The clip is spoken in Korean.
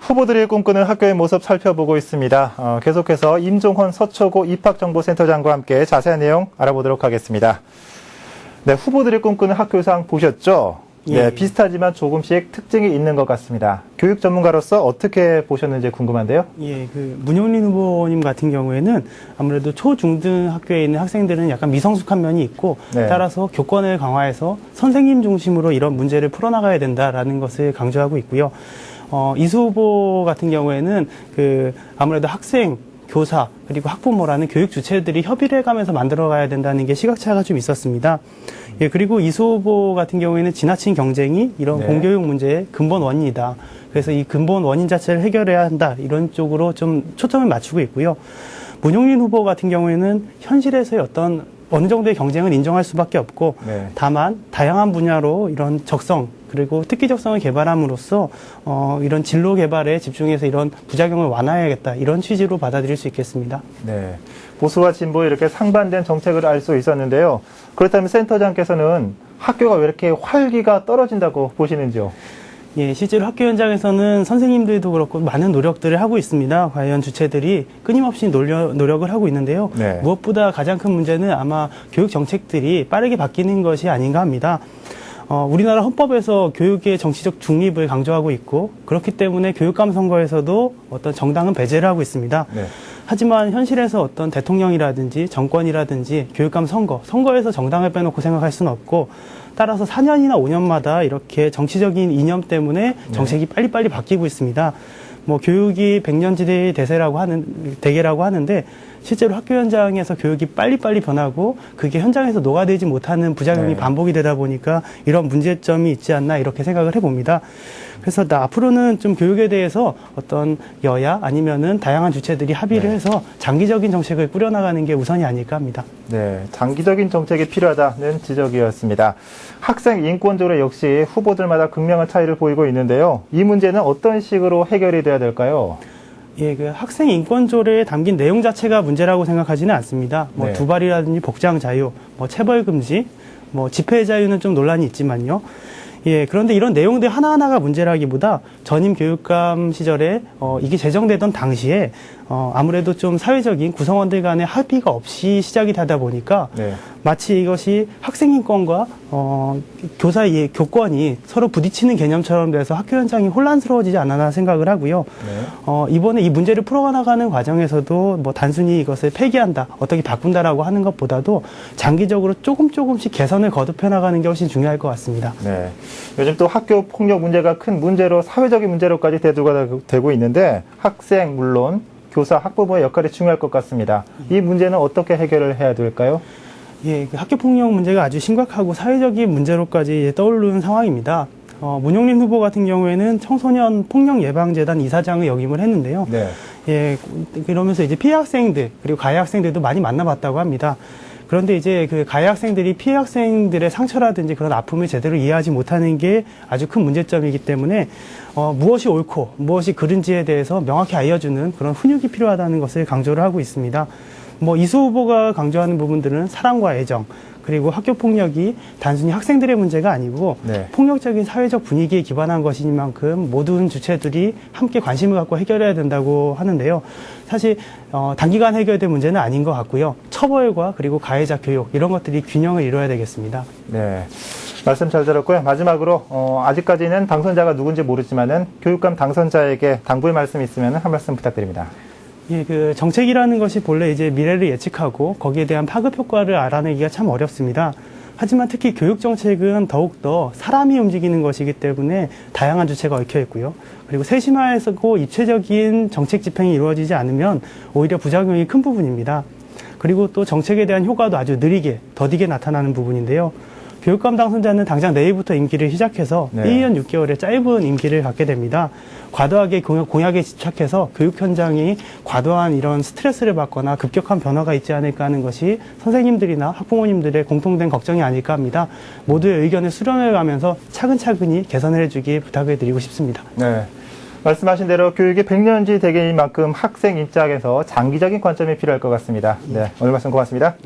후보들이 꿈꾸는 학교의 모습 살펴보고 있습니다. 계속해서 임종헌 서초고 입학정보센터장과 함께 자세한 내용 알아보도록 하겠습니다. 네, 후보들이 꿈꾸는 학교상 보셨죠? 네, 비슷하지만 조금씩 특징이 있는 것 같습니다. 교육 전문가로서 어떻게 보셨는지 궁금한데요. 문용린 후보님 같은 경우에는 아무래도 초, 중등 학교에 있는 학생들은 약간 미성숙한 면이 있고 따라서 교권을 강화해서 선생님 중심으로 이런 문제를 풀어나가야 된다라는 것을 강조하고 있고요. 이수 후보 같은 경우에는 아무래도 학생, 교사, 그리고 학부모라는 교육 주체들이 협의를 해가면서 만들어가야 된다는 게 시각차가 좀 있었습니다. 그리고 이수 후보 같은 경우에는 지나친 경쟁이 이런 공교육 문제의 근본 원인이다. 그래서 이 근본 원인 자체를 해결해야 한다. 이런 쪽으로 좀 초점을 맞추고 있고요. 문용린 후보 같은 경우에는 현실에서의 어느 정도의 경쟁을 인정할 수밖에 없고 다만 다양한 분야로 이런 적성 그리고 특기 적성을 개발함으로써 이런 진로 개발에 집중해서 이런 부작용을 완화해야겠다 이런 취지로 받아들일 수 있겠습니다. 네, 보수와 진보 이렇게 상반된 정책을 알 수 있었는데요. 그렇다면 센터장께서는 학교가 왜 이렇게 활기가 떨어진다고 보시는지요? 실제로 학교 현장에서는 선생님들도 그렇고 많은 노력들을 하고 있습니다. 관련 주체들이 끊임없이 노력을 하고 있는데요. 무엇보다 가장 큰 문제는 아마 교육 정책들이 빠르게 바뀌는 것이 아닌가 합니다. 우리나라 헌법에서 교육의 정치적 중립을 강조하고 있고 그렇기 때문에 교육감 선거에서도 어떤 정당은 배제를 하고 있습니다. 하지만 현실에서 어떤 대통령이라든지 정권이라든지 교육감 선거에서 정당을 빼놓고 생각할 수는 없고 따라서 4년이나 5년마다 이렇게 정치적인 이념 때문에 정책이 빨리빨리 바뀌고 있습니다. 교육이 100년지대의 대계라고 하는데 실제로 학교 현장에서 교육이 빨리빨리 변하고 그게 현장에서 녹아들지 못하는 부작용이 반복이 되다 보니까 이런 문제점이 있지 않나 이렇게 생각을 해봅니다. 그래서 앞으로는 좀 교육에 대해서 어떤 여야 아니면은 다양한 주체들이 합의를 해서 장기적인 정책을 꾸려나가는 게 우선이 아닐까 합니다. 네, 장기적인 정책이 필요하다는 지적이었습니다. 학생 인권조례 역시 후보들마다 극명한 차이를 보이고 있는데요. 이 문제는 어떤 식으로 해결이 돼야 될까요? 학생 인권조례에 담긴 내용 자체가 문제라고 생각하지는 않습니다. 두발이라든지 복장 자유, 체벌 금지, 집회 자유는 좀 논란이 있지만요. 그런데 이런 내용들 하나하나가 문제라기보다 전임 교육감 시절에 이게 제정되던 당시에 아무래도 좀 사회적인 구성원들 간의 합의가 없이 시작이 되다 보니까 마치 이것이 학생 인권과 교사의 교권이 서로 부딪히는 개념처럼 돼서 학교 현장이 혼란스러워지지 않았나 생각을 하고요. 이번에 이 문제를 풀어나가는 과정에서도 단순히 이것을 폐기한다, 어떻게 바꾼다라고 하는 것보다도 장기적으로 조금씩 개선을 거듭해 나가는 게 훨씬 중요할 것 같습니다. 요즘 또 학교 폭력 문제가 큰 문제로 사회적인 문제로까지 대두가 되고 있는데 학생 물론 교사, 학부모의 역할이 중요할 것 같습니다. 이 문제는 어떻게 해결을 해야 될까요? 학교 폭력 문제가 아주 심각하고 사회적인 문제로까지 떠오르는 상황입니다. 문용린 후보 같은 경우에는 청소년 폭력 예방재단 이사장을 역임을 했는데요. 그러면서 이제 피해 학생들 그리고 가해 학생들도 많이 만나봤다고 합니다. 그런데 이제 가해 학생들이 피해 학생들의 상처라든지 그런 아픔을 제대로 이해하지 못하는 게 아주 큰 문제점이기 때문에 무엇이 옳고 무엇이 그른지에 대해서 명확히 알려주는 그런 훈육이 필요하다는 것을 강조를 하고 있습니다. 이수 후보가 강조하는 부분들은 사랑과 애정 그리고 학교 폭력이 단순히 학생들의 문제가 아니고 폭력적인 사회적 분위기에 기반한 것이니만큼 모든 주체들이 함께 관심을 갖고 해결해야 된다고 하는데요. 사실 단기간 해결될 문제는 아닌 것 같고요. 처벌과 그리고 가해자 교육 이런 것들이 균형을 이뤄야 되겠습니다. 말씀 잘 들었고요. 마지막으로 아직까지는 당선자가 누군지 모르지만은 교육감 당선자에게 당부의 말씀 있으면 한 말씀 부탁드립니다. 정책이라는 것이 본래 이제 미래를 예측하고 거기에 대한 파급 효과를 알아내기가 참 어렵습니다. 하지만 특히 교육 정책은 더욱더 사람이 움직이는 것이기 때문에 다양한 주체가 얽혀 있고요. 그리고 세심하고 입체적인 정책 집행이 이루어지지 않으면 오히려 부작용이 큰 부분입니다. 그리고 또 정책에 대한 효과도 아주 느리게, 더디게 나타나는 부분인데요. 교육감 당선자는 당장 내일부터 임기를 시작해서 1년 6개월의 짧은 임기를 갖게 됩니다. 과도하게 공약에 집착해서 교육 현장이 과도한 이런 스트레스를 받거나 급격한 변화가 있지 않을까 하는 것이 선생님들이나 학부모님들의 공통된 걱정이 아닐까 합니다. 모두의 의견을 수렴해 가면서 차근차근히 개선을 해주길 부탁을 드리고 싶습니다. 말씀하신 대로 교육이 100년지 대계인 만큼 학생 입장에서 장기적인 관점이 필요할 것 같습니다. 오늘 말씀 고맙습니다.